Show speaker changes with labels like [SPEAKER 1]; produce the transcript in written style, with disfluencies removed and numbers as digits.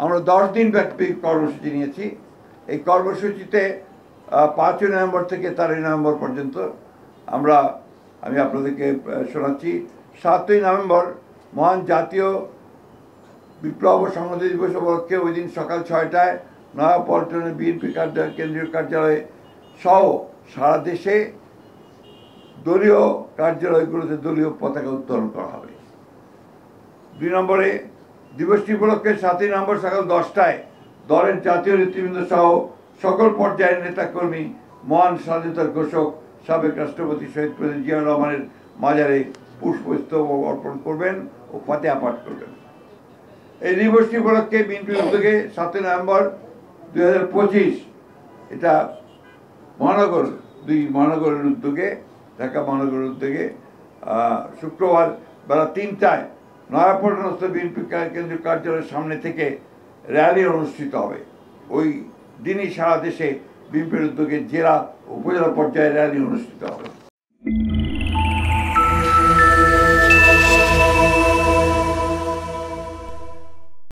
[SPEAKER 1] আমরা 10 দিন ব্যাপী কর্মসূচি নিয়েছি। এই কর্মসূচিতে 5 নভেম্বর থেকে 13 নভেম্বর পর্যন্ত আমি আপনাদেরকে শোনাচ্ছি। 7ই নভেম্বর মহান জাতীয় বিপ্লব ও সংহতি দিবস উপলক্ষে ওই দিন সকাল 6টায় নয়াপল্টনের বিএনপি কেন্দ্রীয় কার্যালয়ে সহ সারা দেশে দলীয় কার্যালয়গুলোতে দলীয় পতাকা উত্তোলন করা হবে। 2 নম্বরে দিবসটি উপলক্ষে 7ই নভেম্বর সকাল 10টায় দলের জাতীয় নেতৃবৃন্দ সহ সকল পর্যায়ের নেতাকর্মী মহান স্বাধীনতার ঘোষক সাবেক রাষ্ট্রপতি শহীদ প্রেসিডেন্ট জিয়াউর রহমানের মাজারে পুষ্পস্তবক অর্পণ করবেন ও ফাতিহা পাঠ করবেন। এই দিবসটি উপলক্ষে বিএনপির উদ্যোগে 7ই নভেম্বর 2025 এটা মহানগরের উদ্যোগে, ঢাকা মহানগরের উদ্যোগে শুক্রবার বেলা 3টায় নয়াপল্টনস্থ বিএনপি কেন্দ্রীয় কার্যালয়ের সামনে থেকে র্যালি অনুষ্ঠিত হবে। ওই দিনই সারা দেশে বিএনপির উদ্যোগে জেলা উপজেলা পর্যায়ে র্যালি অনুষ্ঠিত হবে।